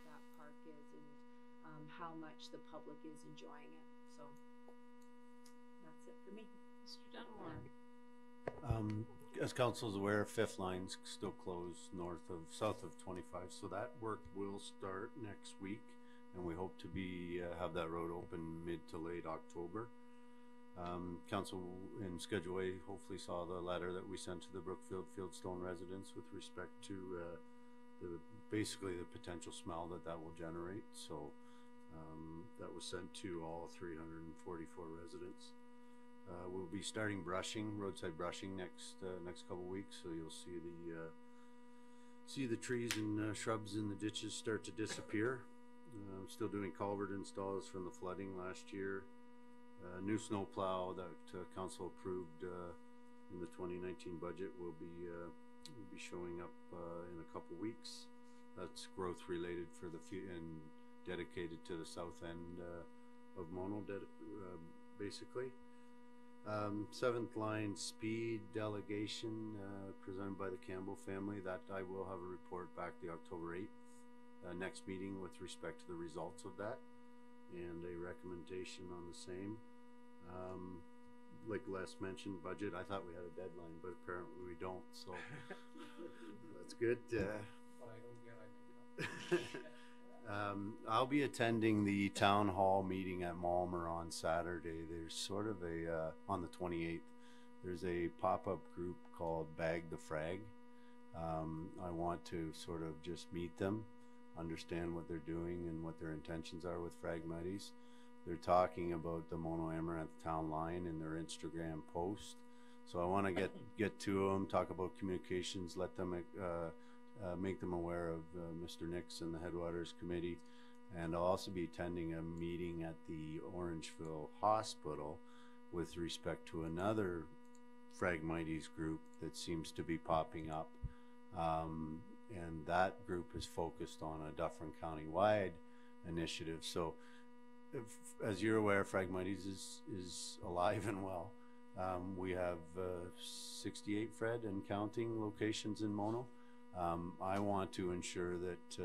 that park is and how much the public is enjoying it. So that's it for me. Mr. Dunmore. As council is aware, fifth line's still closed south of 25, so that work will start next week, and we hope to have that road open mid to late October. Council in Schedule A hopefully saw the letter that we sent to the Brookfield Fieldstone residents with respect to basically the potential smell that will generate. So that was sent to all 344 residents. We'll be starting roadside brushing next couple weeks, so you'll see the trees and shrubs in the ditches start to disappear. Still doing culvert installs from the flooding last year. New snow plow that council approved in the 2019 budget will be showing up in a couple weeks. That's growth related for and dedicated to the south end of Mono, basically. Seventh line speed delegation presented by the Campbell family. That I will have a report back the October 8th next meeting with respect to the results of that and a recommendation on the same. Like Les mentioned, budget. I thought we had a deadline, but apparently we don't. So that's good. What I don't get, I make it up. I'll be attending the town hall meeting at Malmer on Saturday. There's sort of on the 28th, there's a pop-up group called Bag the Frag. I want to sort of just meet them, understand what they're doing and what their intentions are with Fragmites. They're talking about the Mono Amaranth town line in their Instagram post. So I want to get to them, talk about communications, let them make them aware of Mr. Nix and the Headwaters Committee. And I'll also be attending a meeting at the Orangeville Hospital with respect to another Phragmites group that seems to be popping up. And that group is focused on a Dufferin County-wide initiative. So as you're aware, Phragmites is alive and well. We have 68 Fred and counting locations in Mono. I want to ensure that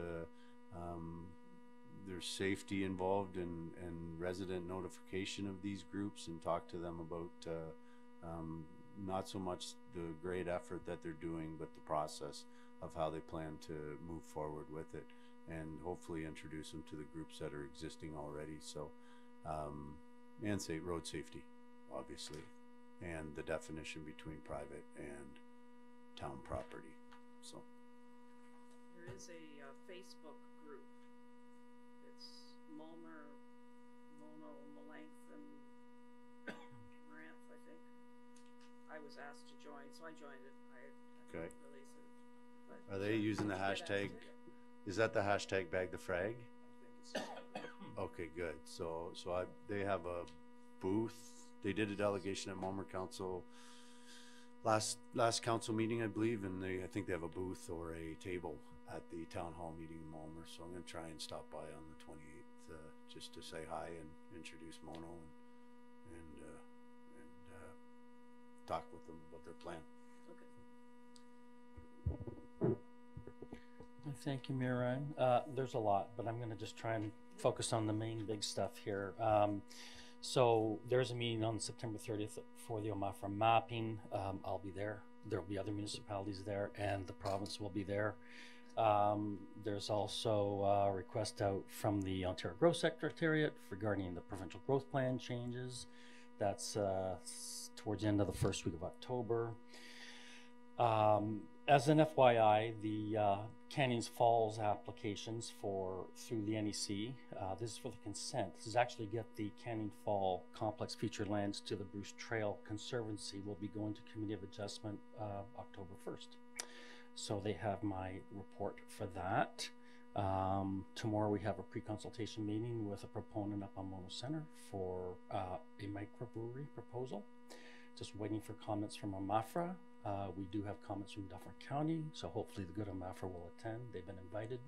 there's safety involved and resident notification of these groups, and talk to them about not so much the great effort that they're doing, but the process of how they plan to move forward with it, and hopefully introduce them to the groups that are existing already. So, and say road safety, obviously, and the definition between private and town property. So There is a Facebook group. It's Mono, Melanchthon, Amaranth, I think. I was asked to join, so I joined it. I okay. didn't really sort of, but Are they using the hashtag? Is that the hashtag Bag the Frag? I think it's Okay, good. So they have a booth. They did a delegation at Malmer Council last council meeting, I believe, and I think they have a booth or a table at the town hall meeting in Malmer. So I'm going to try and stop by on the 28th just to say hi and introduce Mono and talk with them about their plan. Okay. Thank you, Mayor Ryan. There's a lot, but I'm going to just try and focus on the main big stuff here. So there's a meeting on September 30th for the Omafra mapping. I'll be there. There will be other municipalities there, and the province will be there. There's also a request out from the Ontario Growth Secretariat regarding the provincial growth plan changes. That's towards the end of the first week of October. As an FYI, the Canyons Falls applications through the NEC, this is for the consent. This is actually get the Canyon Fall complex feature lands to the Bruce Trail Conservancy. Will be going to Committee of Adjustment October 1st. So they have my report for that. Tomorrow we have a pre-consultation meeting with a proponent up on Mono Center for a microbrewery proposal. Just waiting for comments from Omafra. We do have comments from Dufferin County, so hopefully the good Omafra will attend. They've been invited.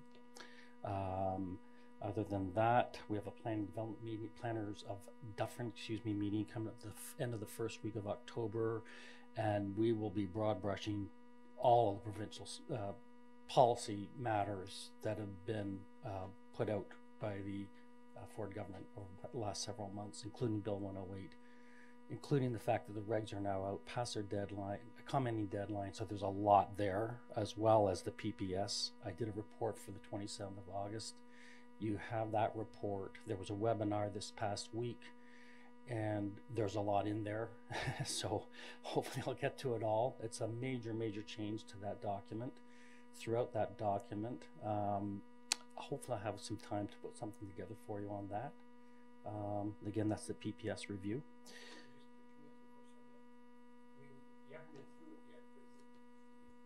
Other than that, we have a planning development meeting, planners of Dufferin, meeting coming at the end of the first week of October, and we will be broad brushing all of the provincial policy matters that have been put out by the Ford government over the last several months, including Bill 108, including the fact that the regs are now out past their deadline, commenting deadline, so there's a lot there, as well as the PPS. I did a report for the 27th of August. You have that report. There was a webinar this past week, and there's a lot in there. So hopefully I'll get to it all. It's a major, major change to that document. Throughout that document, hopefully I'll have some time to put something together for you on that. Again, that's the PPS review. You haven't been through it yet,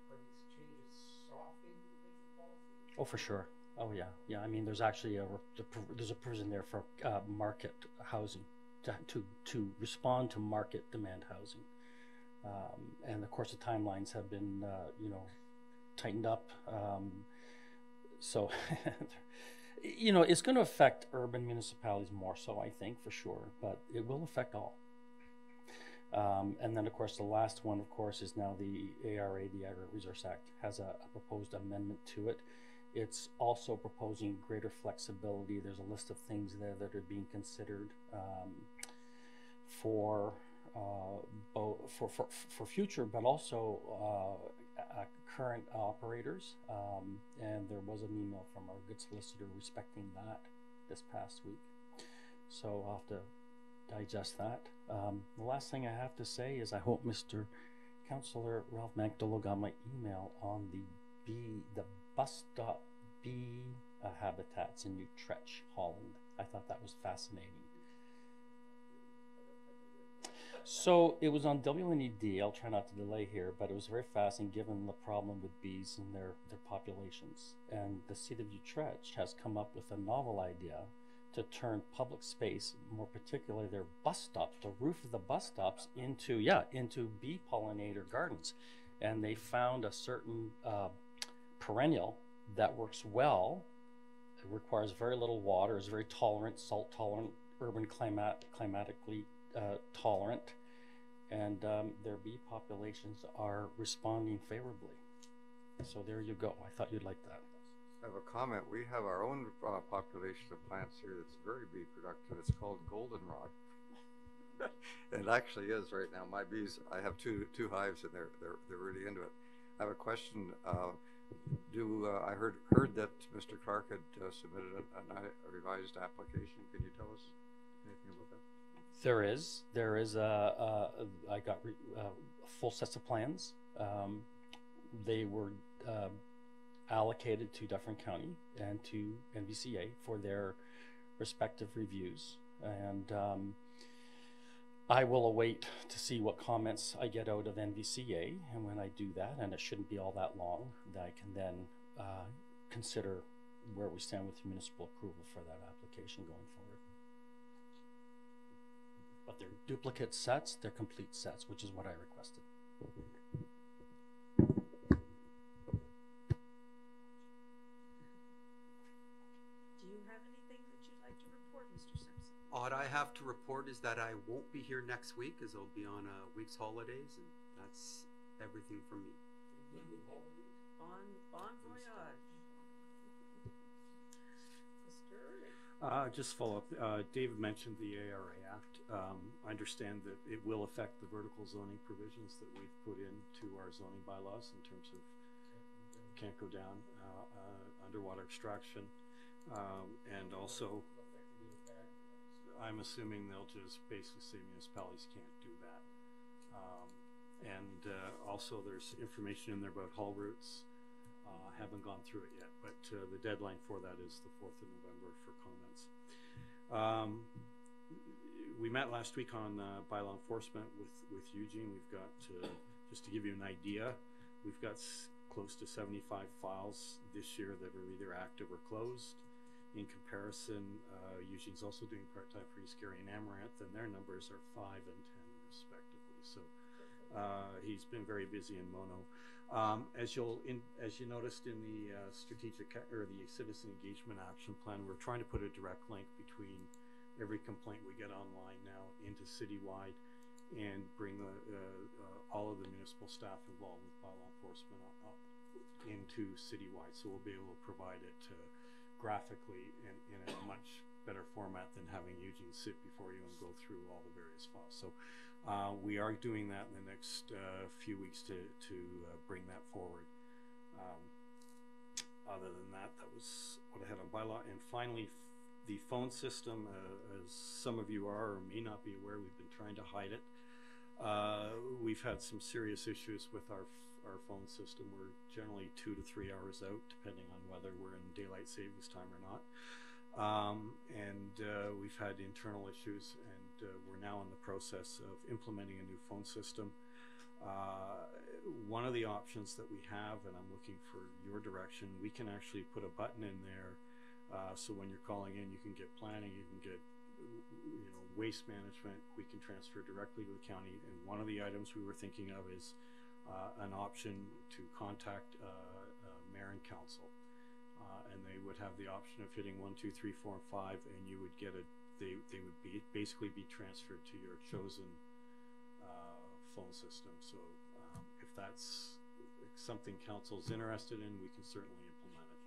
but are these changes softening the provincial policy? Oh, for sure. Oh, yeah. Yeah, I mean, there's actually there's a provision there for market housing, to respond to market demand housing. And of course, the timelines have been, tightened up. So, it's going to affect urban municipalities more so, I think, for sure, but it will affect all. And then, of course, the last one, of course, is now the ARA, the Aggregate Resource Act, has a proposed amendment to it. It's also proposing greater flexibility. There's a list of things there that are being considered for future, but also current operators. And there was an email from our good solicitor respecting that this past week. So I'll have to digest that. The last thing I have to say is I hope Mr. Councillor Ralph Magdalo got my email on the bus stop bee habitats in Utrecht, Holland. I thought that was fascinating. So it was on WNED. I'll try not to delay here, but it was very fascinating given the problem with bees and their populations. And the city of Utrecht has come up with a novel idea to turn public space, more particularly their bus stops, the roof of the bus stops, into bee pollinator gardens. And they found a certain perennial that works well. It requires very little water, is very tolerant, salt tolerant, urban climatically tolerant, and their bee populations are responding favorably. So there you go. I thought you'd like that. I have a comment. We have our own population of plants here that's very bee productive. It's called goldenrod. It actually is right now. My bees, I have two hives, and they're really into it. I have a question. I heard that Mr. Clark had submitted a revised application. Can you tell us anything about that? There is I got full sets of plans. They were allocated to Dufferin County and to NVCA for their respective reviews, and I will await to see what comments I get out of NVCA, and when I do that, and it shouldn't be all that long, that I can then consider where we stand with municipal approval for that application going forward. But they're duplicate sets, they're complete sets, which is what I requested. Do you have anything that you'd like to report, Mr. Simpson? All I have to report is that I won't be here next week, as I'll be on a week's holidays, and that's everything from me. Bon voyage. Mr. Ernie. Just follow up. David mentioned the ARA Act. I understand that it will affect the vertical zoning provisions that we've put into our zoning bylaws in terms of can't go down, underwater extraction, and also I'm assuming they'll just basically say municipalities can't do that. And also there's information in there about haul routes. Haven't gone through it yet, but the deadline for that is the 4th of November for comments. We met last week on bylaw enforcement with Eugene. We've got, just to give you an idea, we've got close to 75 files this year that are either active or closed. In comparison, Eugene's also doing part-time for East Gary and Amaranth, and their numbers are 5 and 10 respectively. So he's been very busy in Mono. As you noticed in the the Citizen Engagement Action Plan, we're trying to put a direct link between every complaint we get online now into Citywide, and bring all of the municipal staff involved with bylaw enforcement up into Citywide. So we'll be able to provide it graphically in a much better format than having Eugene sit before you and go through all the various files. So we are doing that in the next few weeks to bring that forward. Other than that, that was what I had on bylaw. And finally, the phone system, as some of you are or may not be aware, we've been trying to hide it. We've had some serious issues with our phone system. We're generally 2 to 3 hours out, depending on whether we're in daylight savings time or not. We've had internal issues, and we're now in the process of implementing a new phone system. One of the options that we have, and I'm looking for your direction, we can actually put a button in there, so when you're calling in, you can get planning, you can get waste management, we can transfer directly to the county. And one of the items we were thinking of is an option to contact mayor and council, and they would have the option of hitting 1, 2, 3, 4, and 5, and you would get they would basically be transferred to your chosen phone system. So if that's something council's interested in, we can certainly implement it.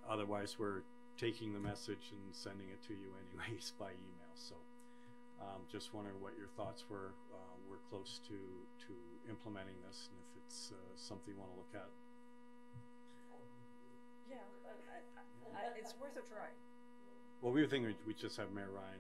Otherwise, we're taking the message and sending it to you anyways by email. So just wondering what your thoughts were. We're close to implementing this, and if it's something you want to look at. Yeah, it's worth a try. Well, we were thinking we just have Mayor Ryan,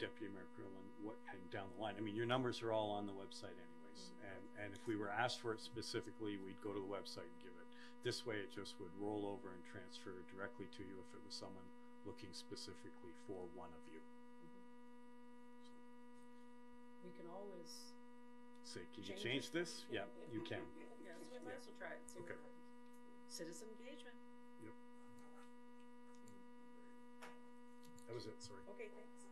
Deputy Mayor Krillin, and down the line. I mean, your numbers are all on the website anyways, and if we were asked for it specifically, we'd go to the website and give it. This way, it just would roll over and transfer directly to you if it was someone looking specifically for one of you. We can always Say, can you change change this? Yeah, you can. Yeah, so we might as well try it. See Okay. what happens. Citizen engagement. Yep. That was it. Sorry. Okay, thanks.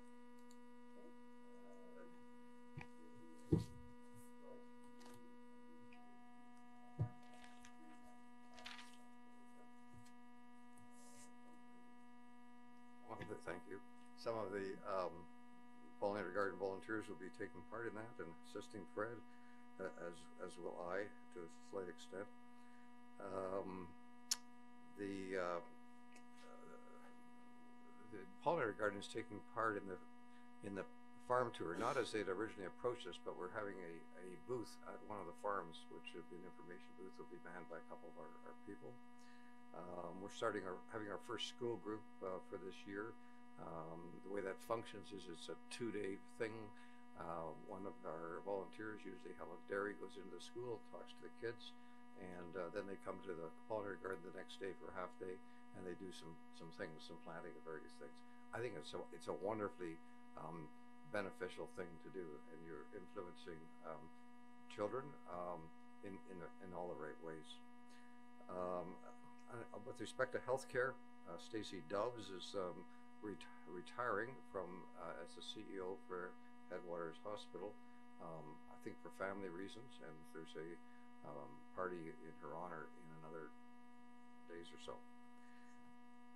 Okay. Thank you. Some of the Pollinator Garden volunteers will be taking part in that and assisting Fred, as will I, to a slight extent. The Pollinator Garden is taking part in the farm tour, not as they'd originally approached us, but we're having a booth at one of the farms, which would be an information booth, will be manned by a couple of our people. We're having our first school group for this year. The way that functions is it's a 2-day thing. One of our volunteers, usually Helen Derry, goes into the school, talks to the kids, and then they come to the Pollinator Garden the next day for a half day, and they do some things, some planting of various things. I think it's a wonderfully beneficial thing to do, and you're influencing children in all the right ways. With respect to healthcare, Stacey Doves is retiring from as the CEO for Headwaters Hospital, I think for family reasons, and there's a party in her honor in another days or so.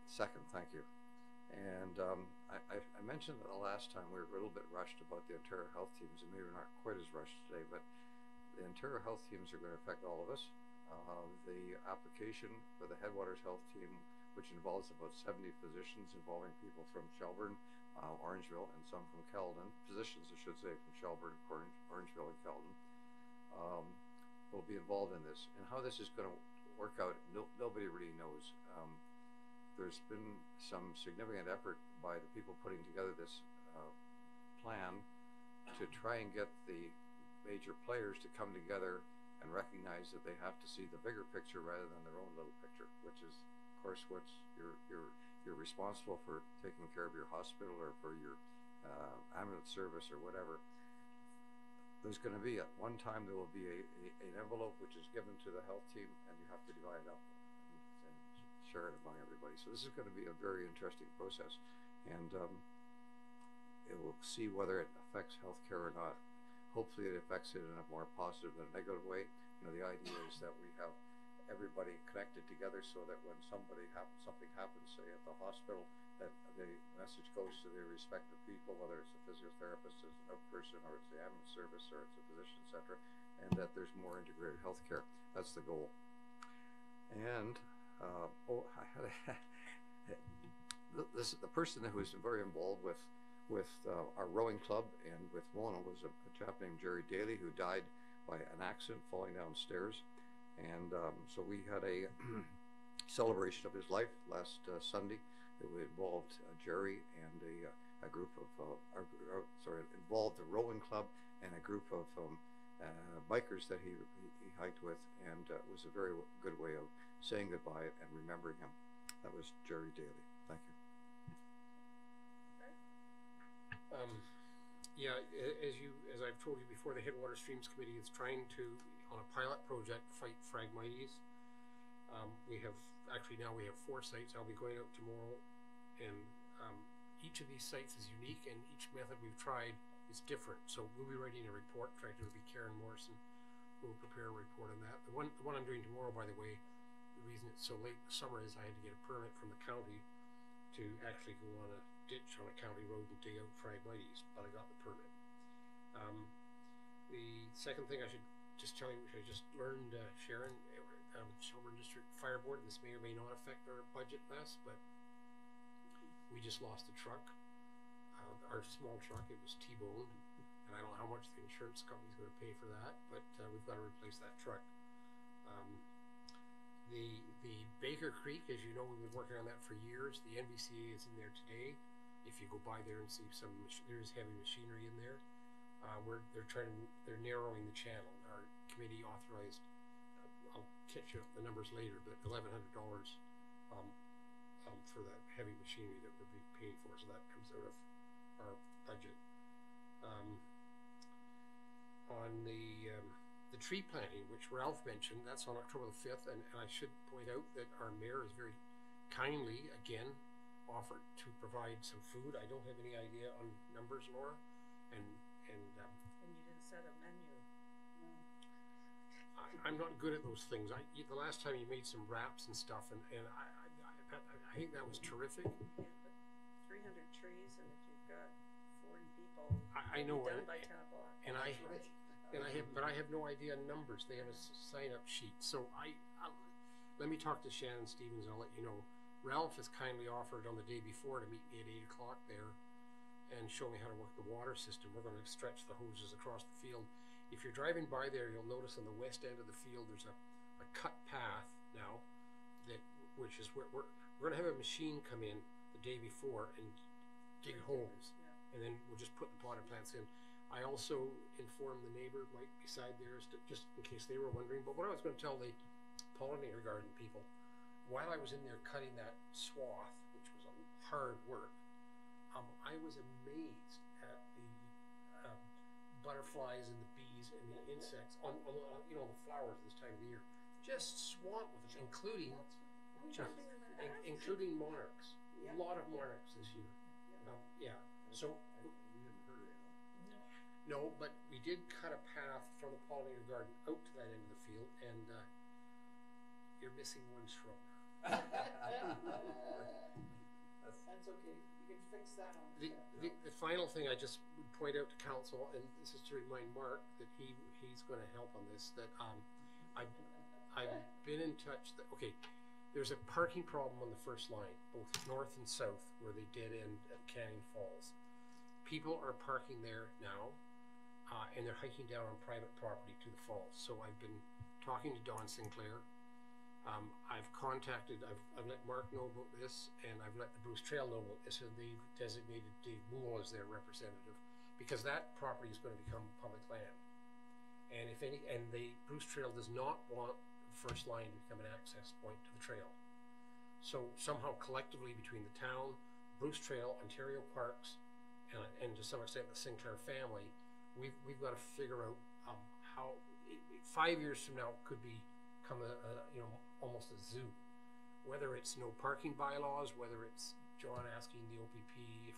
Second, thank you. And I mentioned that the last time we were a little bit rushed about the Ontario Health Teams, and maybe we're not quite as rushed today, but the Ontario Health Teams are going to affect all of us. The application for the Headwaters Health Team, which involves about 70 physicians involving people from Shelburne, Orangeville, and some from Caledon, physicians I should say from Shelburne, Orangeville, and Caledon, will be involved in this. And how this is going to work out, nobody really knows. There's been some significant effort by the people putting together this plan to try and get the major players to come together and recognize that they have to see the bigger picture rather than their own little picture, which is, of course, what's you're responsible for taking care of your hospital or for your ambulance service or whatever. There's going to be at one time there will be an envelope which is given to the health team, and you have to divide it up and share it among everybody. So this is going to be a very interesting process, and it will see whether it affects healthcare or not. Hopefully it affects it in a more positive than a negative way. You know, the idea is that we have everybody connected together so that when something happens, say at the hospital, that the message goes to their respective people, whether it's a physiotherapist, it's an out person, or it's the ambulance service, or it's a physician, etc., and that there's more integrated healthcare. That's the goal. And I this the person who was very involved with our rowing club and with Mona was a chap named Jerry Daly, who died by an accident falling downstairs. And so we had a celebration of his life last Sunday. It involved Jerry and a group of, involved the rowing club and a group of bikers that he hiked with, and it was a very good way of saying goodbye and remembering him. That was Jerry Daly. Thank you. As I've told you before, the Headwater Streams Committee is trying to, on a pilot project, fight Phragmites. We have 4 sites. I'll be going out tomorrow, and each of these sites is unique, and each method we've tried is different. So we'll be writing a report. In fact, it'll be Karen Morrison who will prepare a report on that. The one I'm doing tomorrow, by the way, the reason it's so late in the summer is I had to get a permit from the county to actually go on a ditch on a county road and dig out Phragmites, but I got the permit. The second thing I should just tell you, which I just learned, Sharon, Shelburne District Fire Board, this may or may not affect our budget less, but we just lost a truck, our small truck. It was T-boned, and I don't know how much the insurance company's going to pay for that, but we've got to replace that truck. The Baker Creek, as you know, we've been working on that for years. The NVCA is in there today. If you go by there and see there is heavy machinery in there. They're narrowing the channel. Our committee authorized, I'll catch you up the numbers later, but $1,100 for that heavy machinery that we'll be paying for, so that comes out of our budget. On the tree planting, which Ralph mentioned, that's on October the 5th, and I should point out that our mayor is very kindly, again, offered to provide some food. I don't have any idea on numbers, Laura, and And you didn't set a menu. I'm not good at those things. The last time you made some wraps and stuff, and I think that was terrific. Yeah, but 300 trees, and if you've got 40 people, I know, done by 10 o'clock. But I have no idea on numbers. They have a sign-up sheet. So let me talk to Shannon Stevens, and I'll let you know. Ralph has kindly offered on the day before to meet me at 8 o'clock there and show me how to work the water system. We're going to stretch the hoses across the field. If you're driving by there, you'll notice on the west end of the field there's a cut path now, which is where we're going to have a machine come in the day before and dig holes, and then we'll just put the potted plants in. I also informed the neighbor right beside there, just in case they were wondering. But what I was going to tell the pollinator garden people, while I was in there cutting that swath, which was hard work, I was amazed at the butterflies and the bees and the insects on the flowers this time of the year. Just swamped with them, including monarchs. A lot of monarchs this year. Yeah. So. No, but we did cut a path from the pollinator garden out to that end of the field, and you're missing one shrub. That's okay. You can fix that on The final thing I just would point out to council, and this is to remind Mark that he's going to help on this, that I've been in touch that, okay, there's a parking problem on the first line, both north and south, where they dead end at Canning Falls. People are parking there now, and they're hiking down on private property to the falls. So I've been talking to Don Sinclair. I've let Mark know about this, and I've let the Bruce Trail know about this, and they've designated Dave Moole as their representative, because that property is going to become public land. And the Bruce Trail does not want the first line to become an access point to the trail. So somehow collectively between the town, Bruce Trail, Ontario Parks, and to some extent the Sinclair family, we've got to figure out how 5 years from now could become almost a zoo. Whether it's no parking bylaws, whether it's John asking the OPP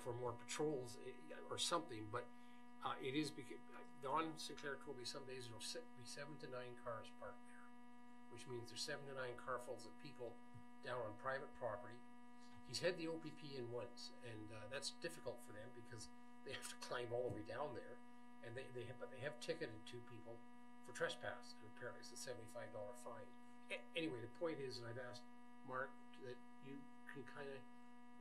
for more patrols or something, but it is because Don Sinclair told me some days there'll be 7 to 9 cars parked there, which means there's 7 to 9 carfuls of people down on private property. He's had the OPP in once, and that's difficult for them because they have to climb all the way down there, and they have ticketed 2 people for trespass, and apparently it's a $75 fine. Anyway, the point is, and I've asked Mark that you can kind of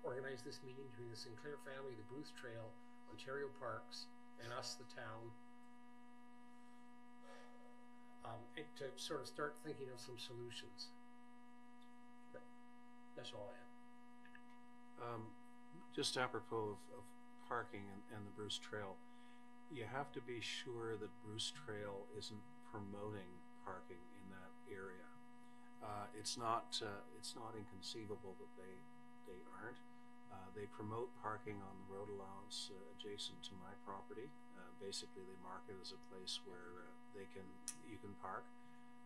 organize this meeting between the Sinclair family, the Bruce Trail, Ontario Parks, and us, the town, and to sort of start thinking of some solutions. That's all I have. Just apropos of parking and the Bruce Trail, you have to be sure that Bruce Trail isn't promoting parking in that area. It's not inconceivable that they aren't. They promote parking on the road allowance adjacent to my property. Basically, they mark it as a place where you can park.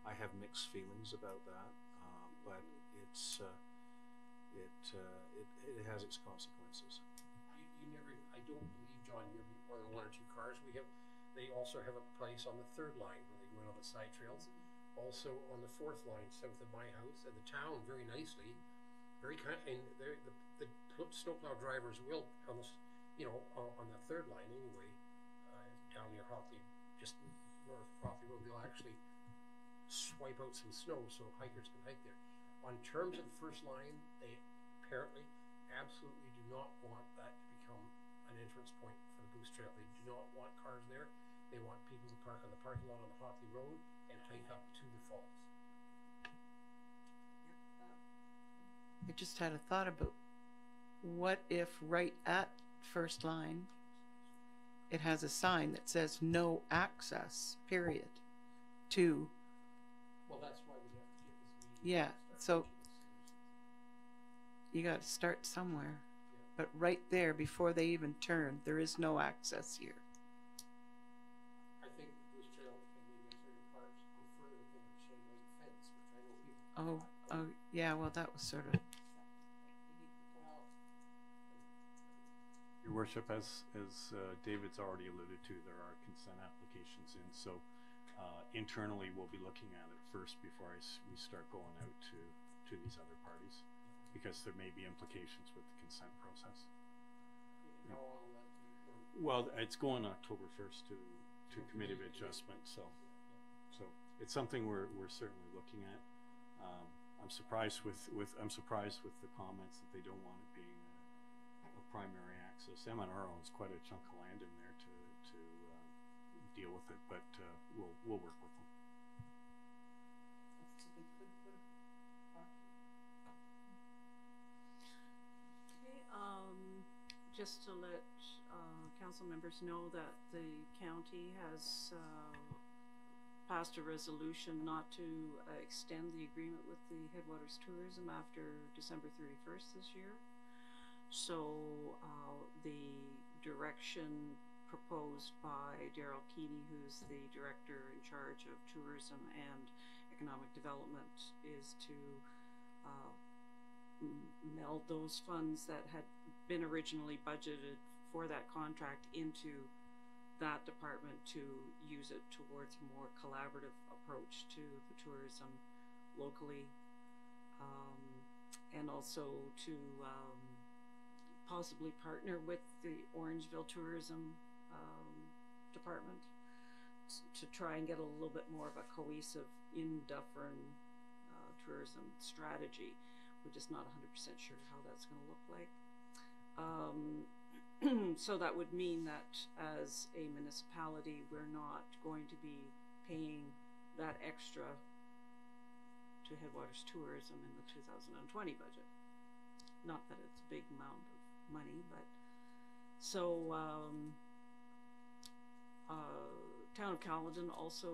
I have mixed feelings about that, but it has its consequences. You never, I don't believe, John, you have more than one or two cars. They also have a place on the third line where they go in on the side trails. Also on the fourth line south of my house, and the town very nicely, very kind, and the snowplow drivers will on this, on the third line anyway, down near Hockley, just north of Hockley Road, they'll actually swipe out some snow so hikers can hike there. On terms of the first line, they apparently absolutely do not want that to become an entrance point for the Bruce Trail. They do not want cars there. They want people to park on the parking lot on the Hockley Road and hike up to the falls. I just had a thought about what if right at first line it has a sign that says no access, period, to. Well, that's why we have to get this meeting. Yeah, so you got to start somewhere. Yeah. But right there, before they even turn, there is no access here. I think the Bruce Trail and maybe Ontario Parks go further with a chain link fence, which I know people. Oh, yeah, well, that was sort of. Your Worship, as David's already alluded to, there are consent applications in, so internally we'll be looking at it first before we start going out to these other parties, because there may be implications with the consent process. How long will that be? Well, it's going October 1st to Committee of Adjustment, so it's something we're certainly looking at. I'm surprised with the comments that they don't want it being a primary access. M&R owns quite a chunk of land in there to deal with it, but we'll work with them. Okay, just to let council members know that the county has passed a resolution not to extend the agreement with the Headwaters Tourism after December 31st this year. So the direction proposed by Daryl Keeney, who's the director in charge of tourism and economic development, is to meld those funds that had been originally budgeted for that contract into that department to use it towards a more collaborative approach to the tourism locally, and also to possibly partner with the Orangeville Tourism Department to try and get a little bit more of a cohesive in Dufferin tourism strategy. We're just not 100% sure how that's going to look like. So that would mean that as a municipality, we're not going to be paying that extra to Headwaters Tourism in the 2020 budget. Not that it's a big amount of money, but so Town of Caledon also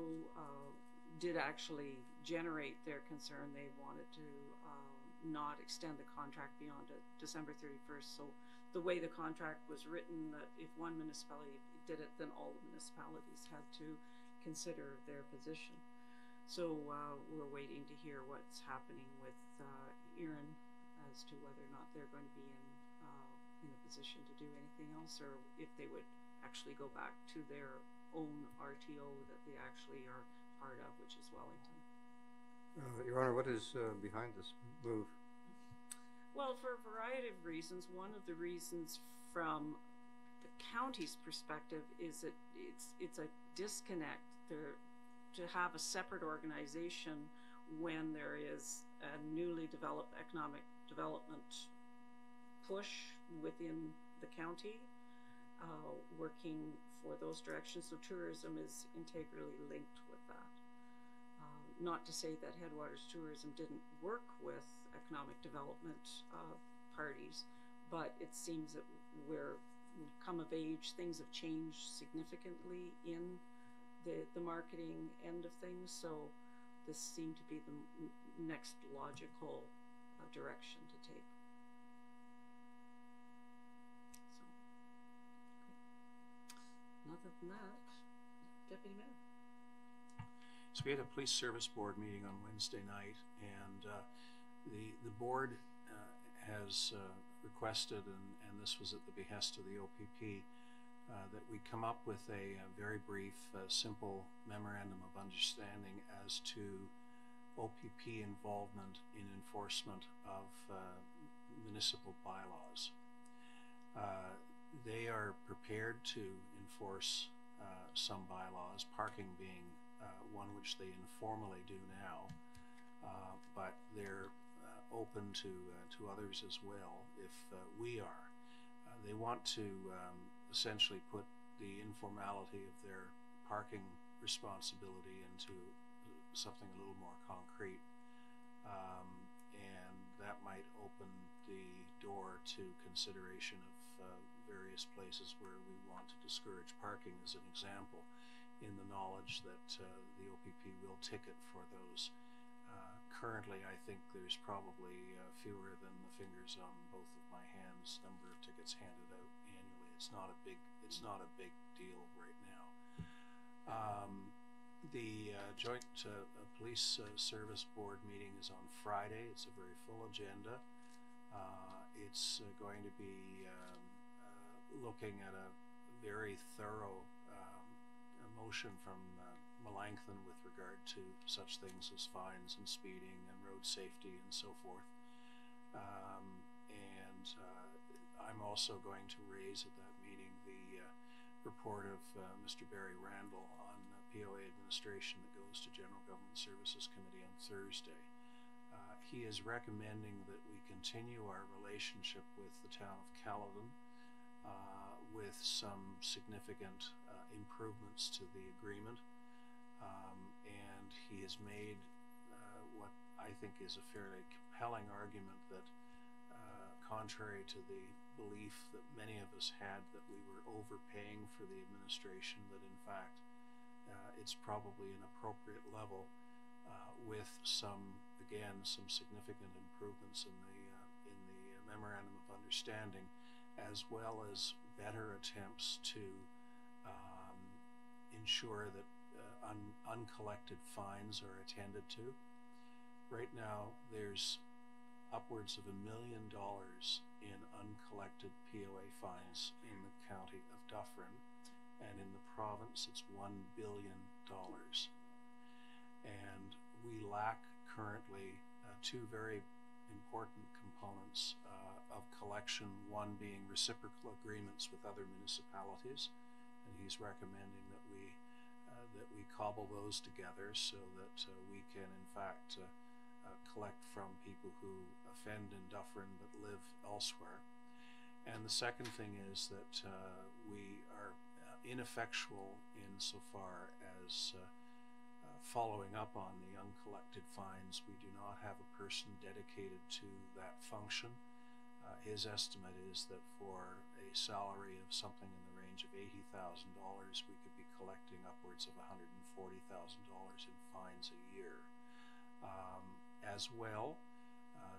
did actually generate their concern. They wanted to not extend the contract beyond December 31st. So the way the contract was written, that if one municipality did it, then all the municipalities had to consider their position. So we're waiting to hear what's happening with Erin as to whether or not they're going to be in a position to do anything else, or if they would actually go back to their own RTO that they actually are part of, which is Wellington. Your Honor, what is behind this move? Well, for a variety of reasons. One of the reasons from the county's perspective is that it's a disconnect there to have a separate organization when there is a newly developed economic development push within the county, working for those directions. So tourism is integrally linked with that. Not to say that Headwaters Tourism didn't work with economic development parties, but it seems that we've come of age. Things have changed significantly in the marketing end of things. So this seemed to be the next logical direction to take. So, okay. Other than that, Deputy Mayor. So we had a police service board meeting on Wednesday night, and the board has requested, and this was at the behest of the OPP, that we come up with a very brief, simple memorandum of understanding as to OPP involvement in enforcement of municipal bylaws. They are prepared to enforce some bylaws, parking being one which they informally do now, but they're open to others as well if we are. They want to essentially put the informality of their parking responsibility into something a little more concrete, and that might open the door to consideration of various places where we want to discourage parking, as an example, in the knowledge that the OPP will ticket for those. Currently, I think there's probably fewer than the fingers on both of my hands number of tickets handed out annually. It's not a big deal right now. The joint police service board meeting is on Friday. It's a very full agenda. It's going to be looking at a very thorough motion from Melanchthon with regard to such things as fines and speeding and road safety and so forth. I'm also going to raise at that meeting the report of Mr. Barry Randall on POA administration that goes to General Government Services Committee on Thursday. He is recommending that we continue our relationship with the town of Caledon with some significant improvements to the agreement, and he has made what I think is a fairly compelling argument that contrary to the belief that many of us had that we were overpaying for the administration, that in fact it's probably an appropriate level with some significant improvements in the memorandum of understanding, as well as better attempts to ensure that uncollected fines are attended to. Right now, there's upwards of $1 million in uncollected POA fines in the county of Dufferin, and in the province it's $1 billion. And we lack currently two very important components of collection, one being reciprocal agreements with other municipalities, and he's recommending that we cobble those together so that we can in fact collect from people who offend in Dufferin but live elsewhere. And the second thing is that we are ineffectual insofar as following up on the uncollected fines. We do not have a person dedicated to that function. His estimate is that for a salary of something in the range of $80,000, we could be collecting upwards of $140,000 in fines a year. As well,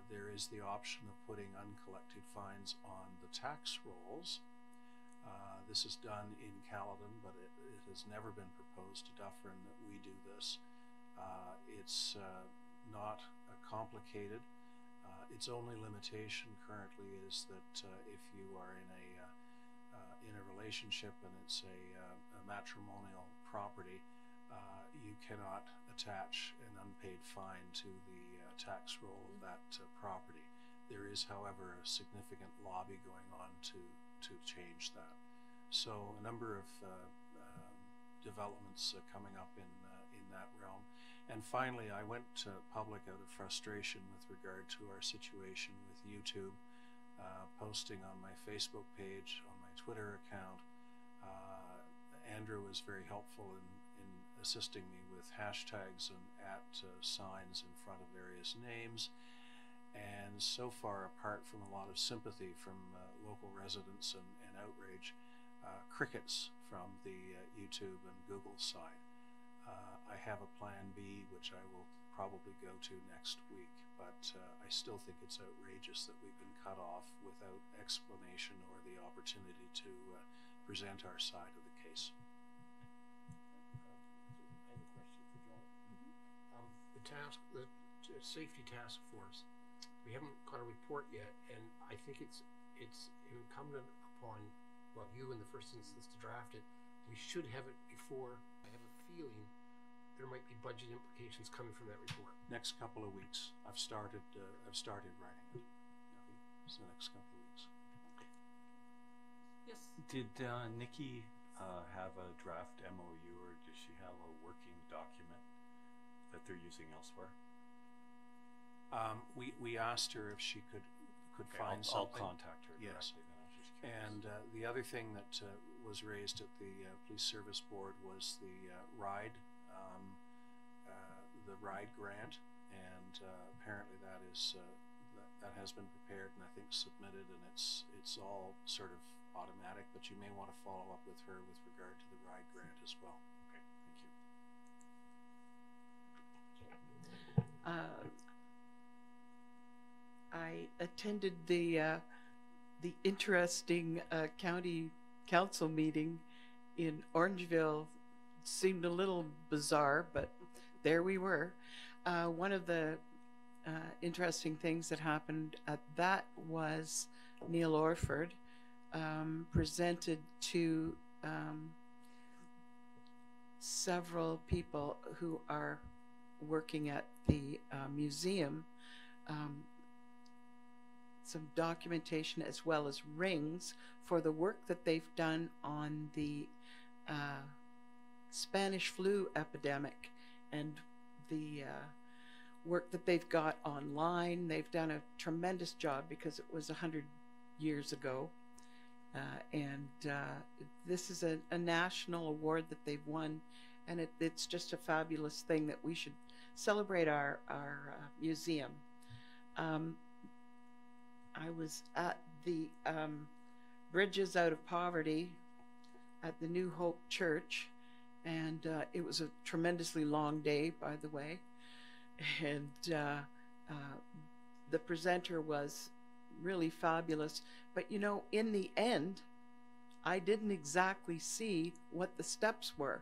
there is the option of putting uncollected fines on the tax rolls. This is done in Caledon, but it has never been proposed to Dufferin that we do this. It's not complicated. Its only limitation currently is that if you are in a relationship and it's a matrimonial property, you cannot attach an unpaid fine to the tax roll of that property. There is, however, a significant lobby going on to change that. So a number of developments coming up in that realm. And finally, I went public out of frustration with regard to our situation with YouTube. posting on my Facebook page, on my Twitter account. Andrew was very helpful in assisting me with hashtags and signs in front of various names. And so far, apart from a lot of sympathy from local residents and outrage, crickets from the YouTube and Google side. I have a plan B, which I will probably go to next week, but I still think it's outrageous that we've been cut off without explanation or the opportunity to present our side of the case. I have a question for Joel. The safety task force, we haven't got a report yet, and I think it's incumbent upon, well, you in the first instance to draft it. We should have it before. I have a feeling there might be budget implications coming from that report. Next couple of weeks, I've started writing it. It's the next couple of weeks. Yes. Did Nikki have a draft MOU, or does she have a working document that they're using elsewhere? We asked her if she could Okay, find I'll something. contact her Yes. directly then. I was just curious. And the other thing that was raised at the police service board was the ride grant, and apparently that is that has been prepared and I think submitted, and it's all sort of automatic. But you may want to follow up with her with regard to the ride grant as well. Okay, thank you. I attended the interesting county council meeting in Orangeville. Seemed a little bizarre, but there we were. One of the interesting things that happened at that was Neil Orford presented to several people who are working at the museum some documentation as well as rings for the work that they've done on the Spanish flu epidemic and the work that they've got online. They've done a tremendous job because it was 100 years ago. This is a national award that they've won, and it's just a fabulous thing that we should celebrate our museum. I was at the Bridges Out of Poverty at the New Hope Church, and it was a tremendously long day, by the way. And the presenter was really fabulous. But you know, in the end, I didn't exactly see what the steps were.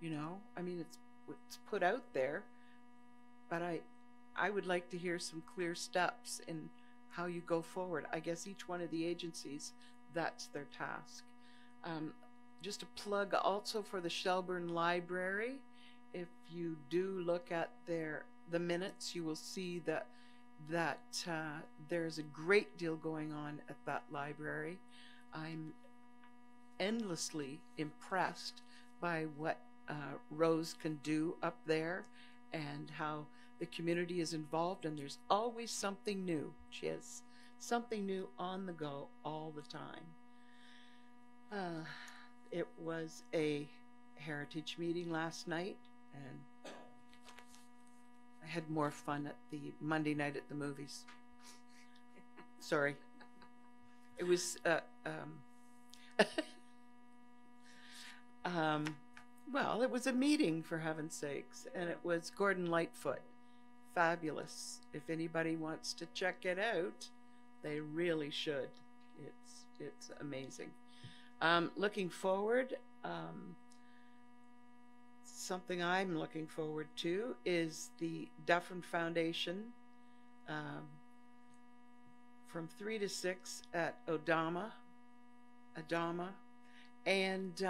You know, I mean, it's put out there, but I would like to hear some clear steps in how you go forward. I guess each one of the agencies, that's their task. Just a plug also for the Shelburne Library. If you do look at the minutes, you will see that there's a great deal going on at that library. I'm endlessly impressed by what Rose can do up there and how the community is involved, and there's always something new. She has something new on the go all the time. It was a heritage meeting last night, and I had more fun at the Monday night at the movies. Sorry. It was, well, it was a meeting, for heaven's sakes, and it was Gordon Lightfoot. Fabulous. If anybody wants to check it out, they really should. It's amazing. Looking forward, something I'm looking forward to is the Dufferin Foundation from 3 to 6 at Adama, and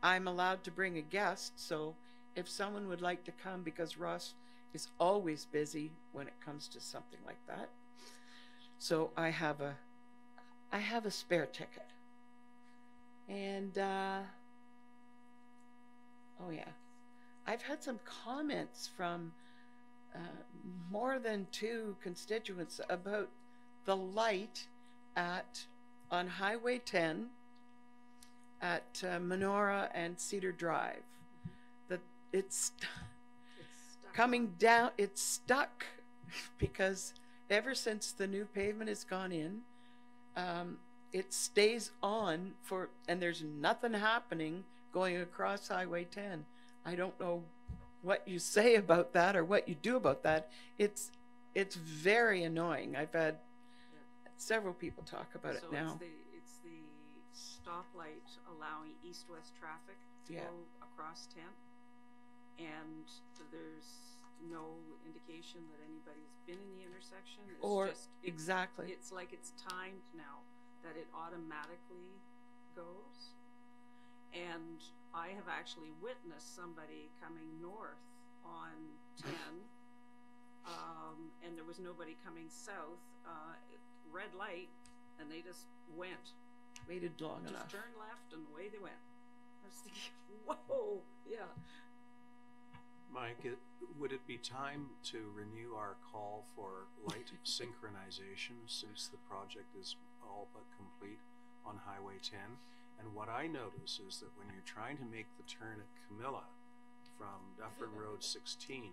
I'm allowed to bring a guest, so if someone would like to come, because Ross is always busy when it comes to something like that. So I have a spare ticket. And oh yeah, I've had some comments from more than 2 constituents about the light on Highway 10 at Menorah and Cedar Drive. That it's It's stuck coming on. down, it's stuck because ever since the new pavement has gone in, it stays on and there's nothing happening going across Highway 10. I don't know what you say about that or what you do about that. It's very annoying. I've had several people talk about it So now. it's the stoplight allowing east-west traffic to Yeah. go across 10. And there's no indication that anybody's been in the intersection. It's Or just, exactly. it's like it's timed now that it automatically goes. And I have actually witnessed somebody coming north on 10, and there was nobody coming south, red light, and they just went. Waited long Just enough. turned left and away they went. I was thinking, whoa, yeah. Mike, would it be time to renew our call for light synchronization since the project is all but complete on Highway 10? And what I notice is that when you're trying to make the turn at Camilla from Dufferin Road 16,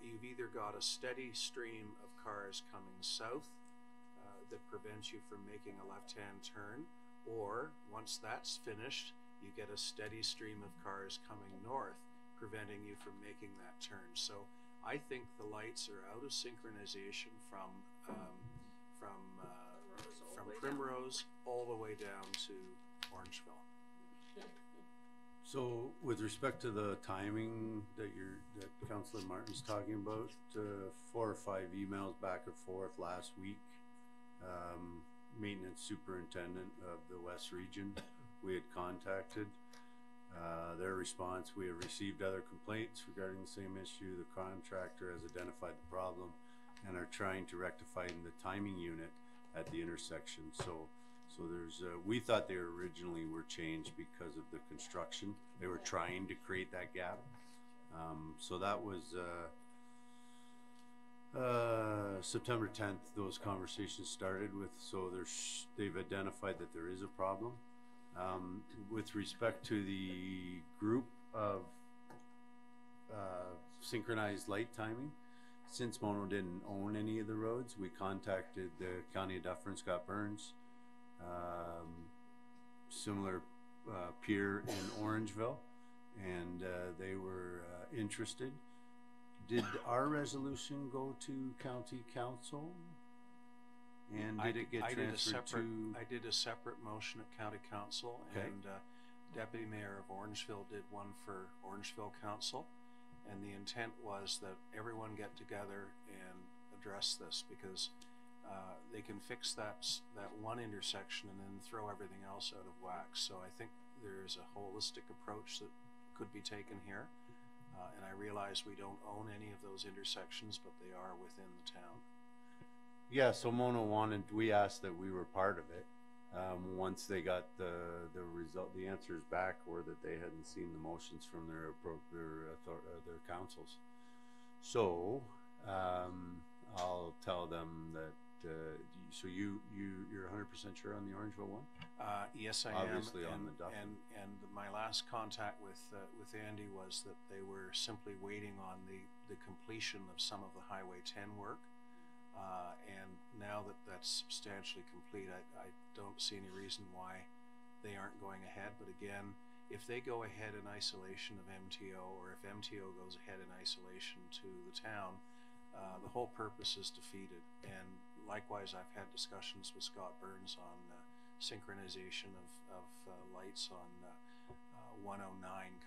you've either got a steady stream of cars coming south that prevents you from making a left-hand turn, or once that's finished, you get a steady stream of cars coming north, preventing you from making that turn. So I think the lights are out of synchronization from Primrose all the way down to Orangeville. So with respect to the timing that Councillor Martin's talking about, 4 or 5 emails back and forth last week. Maintenance superintendent of the West Region we had contacted. Their response, we have received other complaints regarding the same issue. The contractor has identified the problem and are trying to rectify in the timing unit at the intersection. So there's, we thought they originally were changed because of the construction. They were trying to create that gap. So that was September 10th, those conversations started with, so they've identified that there is a problem. With respect to the group of synchronized light timing, since Mono didn't own any of the roads, we contacted the County of Dufferin, Scott Burns, similar peer in Orangeville, and they were interested. Did our resolution go to County Council? And did it get transferred to? I did a separate motion at County Council, Okay. and Deputy Mayor of Orangeville did one for Orangeville Council, and the intent was that everyone get together and address this, because they can fix that one intersection and then throw everything else out of whack. So I think there's a holistic approach that could be taken here, and I realize we don't own any of those intersections, but they are within the town. Yeah, so Mono wanted, we asked that we were part of it. Once they got the result, the answers back were that they hadn't seen the motions from their councils. So I'll tell them that. So you're 100% sure on the Orangeville one? Yes, I Obviously am. on the Dufferin. And my last contact with Andy was that they were simply waiting on the completion of some of the Highway 10 work. And now that that's substantially complete, I don't see any reason why they aren't going ahead. But again, if they go ahead in isolation of MTO, or if MTO goes ahead in isolation to the town, the whole purpose is defeated. And likewise, I've had discussions with Scott Burns on synchronization of lights on 109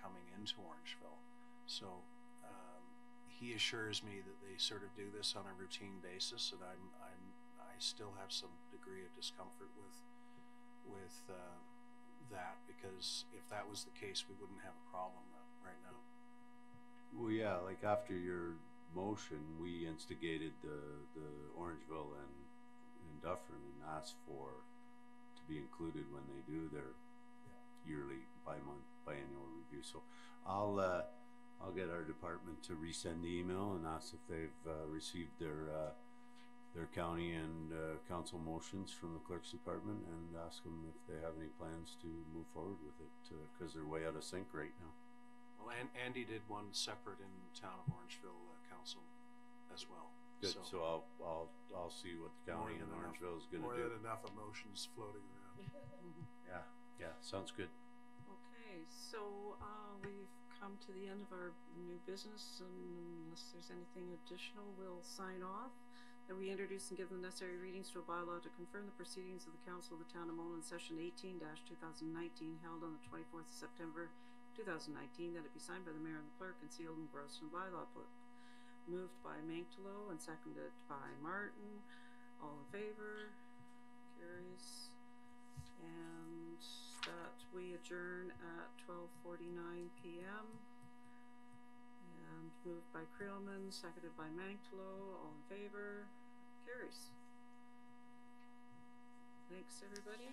coming into Orangeville. So he assures me that they sort of do this on a routine basis, and I still have some degree of discomfort with that, because if that was the case, we wouldn't have a problem right now. Well, yeah, like after your motion, we instigated the Orangeville and Dufferin and asked for to be included when they do their yearly biannual review. So I'll get our department to resend the email and ask if they've received their their county and council motions from the clerk's department and ask them if they have any plans to move forward with it, because they're way out of sync right now. Well, Andy did one separate in the town of Orangeville council as well. Good. So I'll see what the county and Orangeville is going to do. More than enough emotions floating around. Yeah, sounds good. Okay, so we've come to the end of our new business, and unless there's anything additional, we'll sign off. That we introduce and give the necessary readings to a bylaw to confirm the proceedings of the Council of the Town of Mullen, Session 18-2019, held on the 24th of September 2019, that it be signed by the mayor and the clerk and sealed and engrossed in the bylaw book. Moved by Manktolo and seconded by Martin. All in favor? Carries. And that we adjourn at 12:49 p.m. And moved by Creelman, seconded by Manktolo. All in favor? Carries. Thanks, everybody.